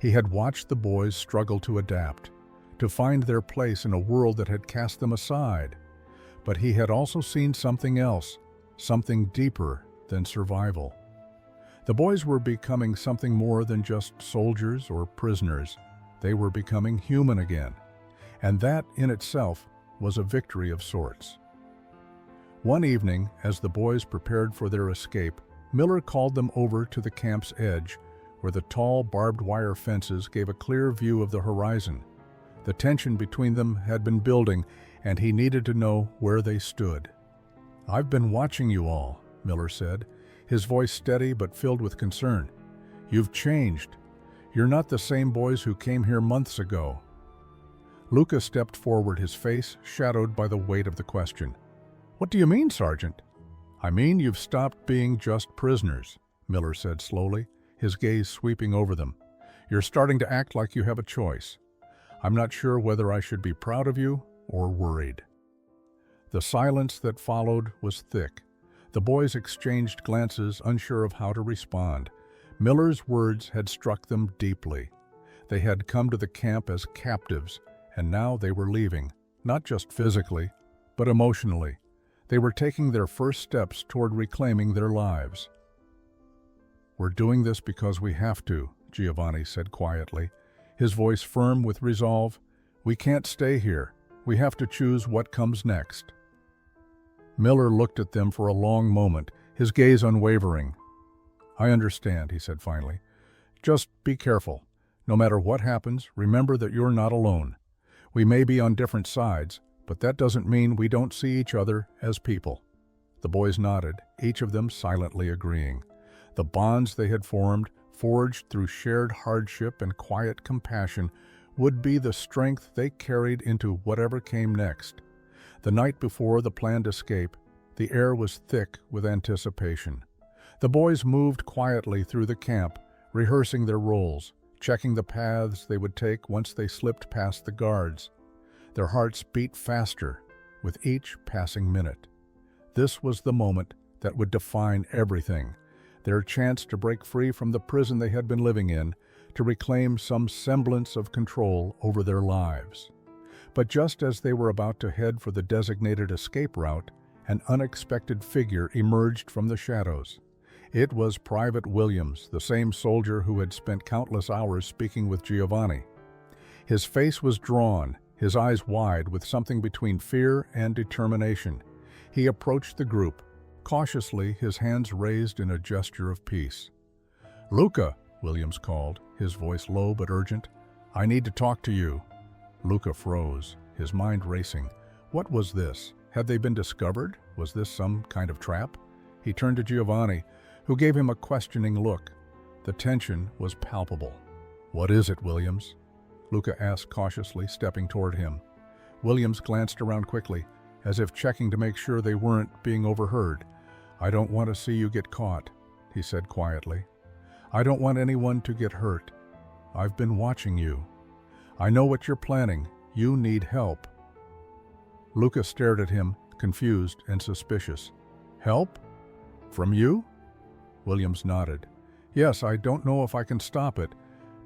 He had watched the boys struggle to adapt, to find their place in a world that had cast them aside. But he had also seen something else, something deeper than survival. The boys were becoming something more than just soldiers or prisoners. They were becoming human again, and that in itself was a victory of sorts. One evening, as the boys prepared for their escape, Miller called them over to the camp's edge, where the tall barbed wire fences gave a clear view of the horizon. The tension between them had been building, and he needed to know where they stood. "I've been watching you all," Miller said, his voice steady but filled with concern. "You've changed. You're not the same boys who came here months ago." Luca stepped forward, his face shadowed by the weight of the question. "What do you mean, Sergeant?" "I mean you've stopped being just prisoners," Miller said slowly, his gaze sweeping over them. "You're starting to act like you have a choice. I'm not sure whether I should be proud of you or worried." The silence that followed was thick. The boys exchanged glances, unsure of how to respond. Miller's words had struck them deeply. They had come to the camp as captives, and now they were leaving, not just physically, but emotionally. They were taking their first steps toward reclaiming their lives. "We're doing this because we have to," Giovanni said quietly, his voice firm with resolve. "We can't stay here. We have to choose what comes next." Miller looked at them for a long moment, his gaze unwavering. "I understand," he said finally. "Just be careful. No matter what happens, remember that you're not alone. We may be on different sides, but that doesn't mean we don't see each other as people." The boys nodded, each of them silently agreeing. The bonds they had formed, forged through shared hardship and quiet compassion, would be the strength they carried into whatever came next. The night before the planned escape, the air was thick with anticipation. The boys moved quietly through the camp, rehearsing their roles, checking the paths they would take once they slipped past the guards. Their hearts beat faster with each passing minute. This was the moment that would define everything, their chance to break free from the prison they had been living in, to reclaim some semblance of control over their lives. But just as they were about to head for the designated escape route, an unexpected figure emerged from the shadows. It was Private Williams, the same soldier who had spent countless hours speaking with Giovanni. His face was drawn, his eyes wide with something between fear and determination. He approached the group, cautiously, his hands raised in a gesture of peace. "Luca," Williams called, his voice low but urgent. "I need to talk to you." Luca froze, his mind racing. What was this? Had they been discovered? Was this some kind of trap? He turned to Giovanni, who gave him a questioning look. The tension was palpable. "What is it, Williams?" Luca asked cautiously, stepping toward him. Williams glanced around quickly, as if checking to make sure they weren't being overheard. "I don't want to see you get caught," he said quietly. "I don't want anyone to get hurt. I've been watching you. I know what you're planning. You need help." Luca stared at him, confused and suspicious. "Help? From you?" Williams nodded. "Yes, I don't know if I can stop it,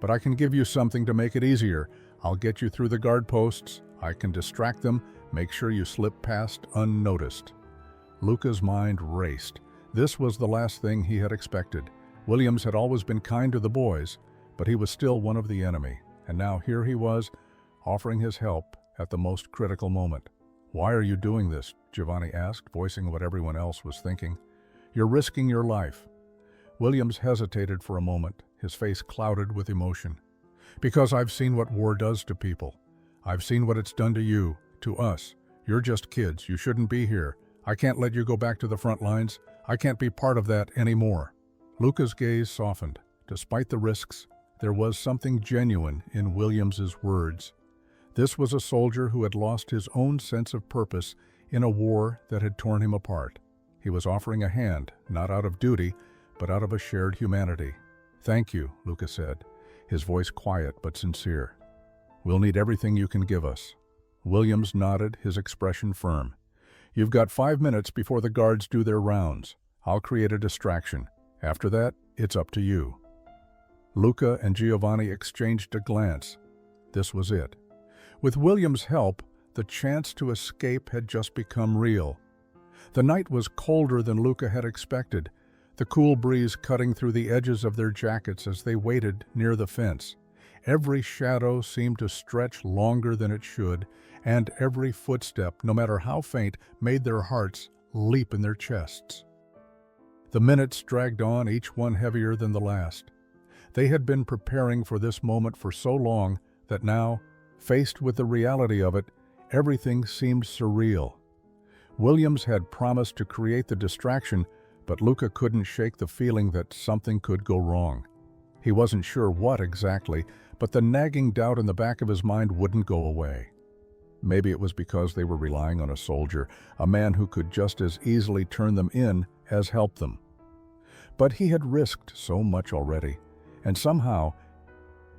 but I can give you something to make it easier. I'll get you through the guard posts. I can distract them, make sure you slip past unnoticed." Luca's mind raced. This was the last thing he had expected. Williams had always been kind to the boys, but he was still one of the enemy. And now here he was, offering his help at the most critical moment. "Why are you doing this?" Giovanni asked, voicing what everyone else was thinking. "You're risking your life." Williams hesitated for a moment, his face clouded with emotion. "Because I've seen what war does to people. I've seen what it's done to you, to us. You're just kids. You shouldn't be here. I can't let you go back to the front lines. I can't be part of that anymore." Luca's gaze softened. Despite the risks, there was something genuine in Williams's words. This was a soldier who had lost his own sense of purpose in a war that had torn him apart. He was offering a hand, not out of duty, but out of a shared humanity. "Thank you," Luca said, his voice quiet but sincere. "We'll need everything you can give us." Williams nodded, his expression firm. "You've got 5 minutes before the guards do their rounds. I'll create a distraction. After that, it's up to you." Luca and Giovanni exchanged a glance. This was it. With Williams' help, the chance to escape had just become real. The night was colder than Luca had expected, the cool breeze cutting through the edges of their jackets as they waited near the fence. Every shadow seemed to stretch longer than it should, and every footstep, no matter how faint, made their hearts leap in their chests. The minutes dragged on, each one heavier than the last. They had been preparing for this moment for so long that now, faced with the reality of it, everything seemed surreal. Williams had promised to create the distraction, but Luca couldn't shake the feeling that something could go wrong. He wasn't sure what exactly, but the nagging doubt in the back of his mind wouldn't go away. Maybe it was because they were relying on a soldier, a man who could just as easily turn them in as help them. But he had risked so much already, and somehow,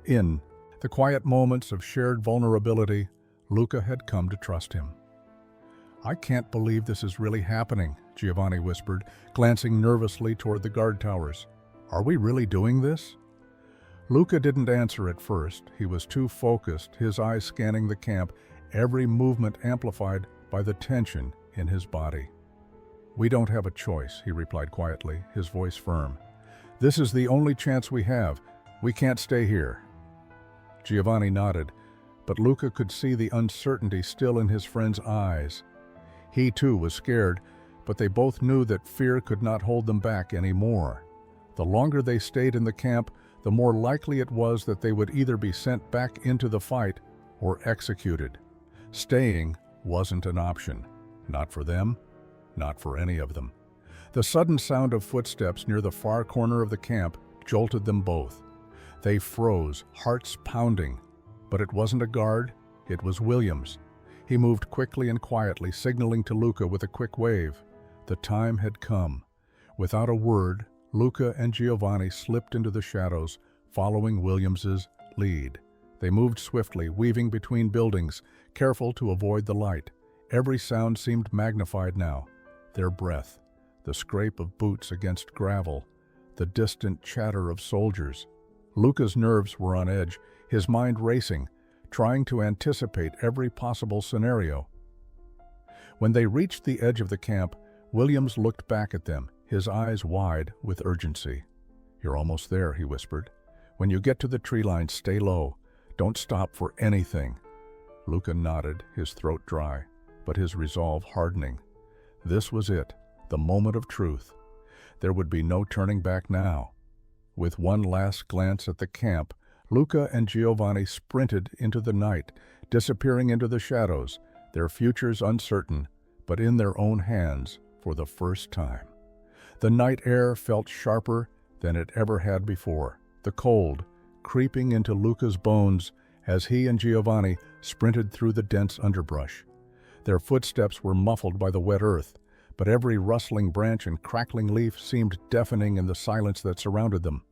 in the quiet moments of shared vulnerability, Luca had come to trust him. "I can't believe this is really happening," Giovanni whispered, glancing nervously toward the guard towers. "Are we really doing this?" Luca didn't answer at first. He was too focused, his eyes scanning the camp, every movement amplified by the tension in his body. "We don't have a choice," he replied quietly, his voice firm. "This is the only chance we have. We can't stay here." Giovanni nodded, but Luca could see the uncertainty still in his friend's eyes. He too was scared, but they both knew that fear could not hold them back anymore. The longer they stayed in the camp, the more likely it was that they would either be sent back into the fight or executed. Staying wasn't an option. Not for them, not for any of them. The sudden sound of footsteps near the far corner of the camp jolted them both. They froze, hearts pounding. But it wasn't a guard, it was Williams. He moved quickly and quietly, signaling to Luca with a quick wave. The time had come. Without a word, Luca and Giovanni slipped into the shadows, following Williams's lead. They moved swiftly, weaving between buildings, careful to avoid the light. Every sound seemed magnified now. Their breath, the scrape of boots against gravel, the distant chatter of soldiers. Luca's nerves were on edge, his mind racing, trying to anticipate every possible scenario. When they reached the edge of the camp, Williams looked back at them, his eyes wide with urgency. "You're almost there," he whispered. "When you get to the tree line, stay low. Don't stop for anything." Luca nodded, his throat dry, but his resolve hardening. This was it, the moment of truth. There would be no turning back now. With one last glance at the camp, Luca and Giovanni sprinted into the night, disappearing into the shadows, their futures uncertain, but in their own hands for the first time. The night air felt sharper than it ever had before, the cold creeping into Luca's bones as he and Giovanni sprinted through the dense underbrush. Their footsteps were muffled by the wet earth, but every rustling branch and crackling leaf seemed deafening in the silence that surrounded them.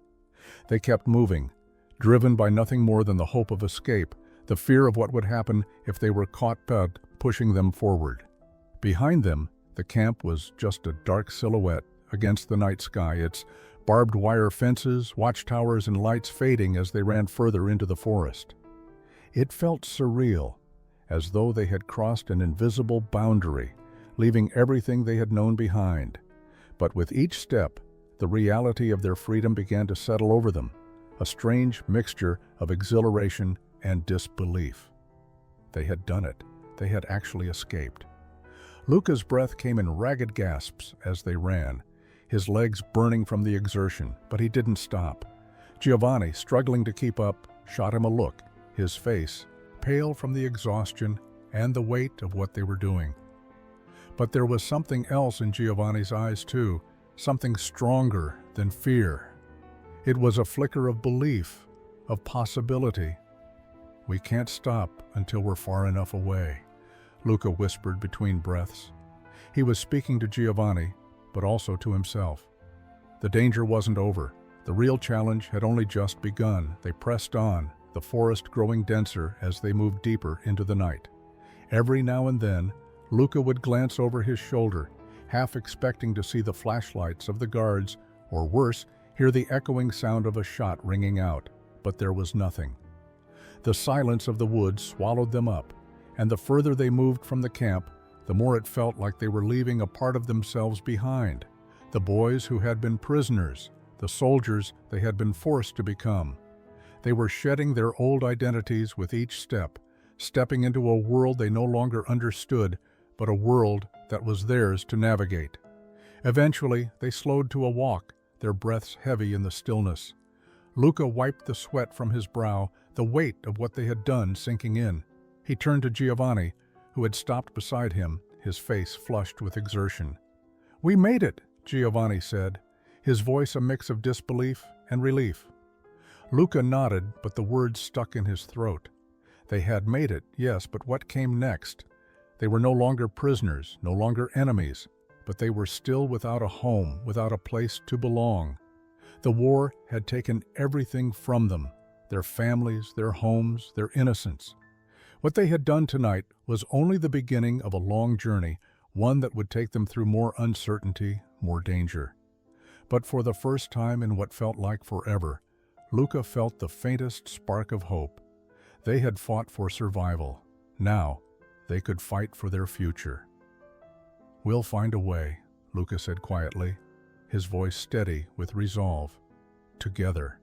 They kept moving, driven by nothing more than the hope of escape, the fear of what would happen if they were caught pushing them forward. Behind them, the camp was just a dark silhouette against the night sky, its barbed wire fences, watchtowers, and lights fading as they ran further into the forest. It felt surreal, as though they had crossed an invisible boundary, leaving everything they had known behind. But with each step, the reality of their freedom began to settle over them, a strange mixture of exhilaration and disbelief. They had done it. They had actually escaped. Luca's breath came in ragged gasps as they ran, his legs burning from the exertion, but he didn't stop. Giovanni, struggling to keep up, shot him a look, his face pale from the exhaustion and the weight of what they were doing. But there was something else in Giovanni's eyes too, something stronger than fear. It was a flicker of belief, of possibility. "We can't stop until we're far enough away," Luca whispered between breaths. He was speaking to Giovanni, but also to himself. The danger wasn't over. The real challenge had only just begun. They pressed on, the forest growing denser as they moved deeper into the night. Every now and then, Luca would glance over his shoulder, half expecting to see the flashlights of the guards, or worse, hear the echoing sound of a shot ringing out, but there was nothing. The silence of the woods swallowed them up, and the further they moved from the camp, the more it felt like they were leaving a part of themselves behind. The boys who had been prisoners, the soldiers they had been forced to become. They were shedding their old identities with each step, stepping into a world they no longer understood, but a world that was theirs to navigate. Eventually, they slowed to a walk, their breaths heavy in the stillness. Luca wiped the sweat from his brow, the weight of what they had done sinking in. He turned to Giovanni, who had stopped beside him, his face flushed with exertion. "We made it," Giovanni said, his voice a mix of disbelief and relief. Luca nodded, but the words stuck in his throat. They had made it, yes, but what came next? They were no longer prisoners, no longer enemies, but they were still without a home, without a place to belong. The war had taken everything from them, their families, their homes, their innocence. What they had done tonight was only the beginning of a long journey, one that would take them through more uncertainty, more danger. But for the first time in what felt like forever, Luca felt the faintest spark of hope. They had fought for survival. Now, they could fight for their future. "We'll find a way," Luca said quietly, his voice steady with resolve. "Together."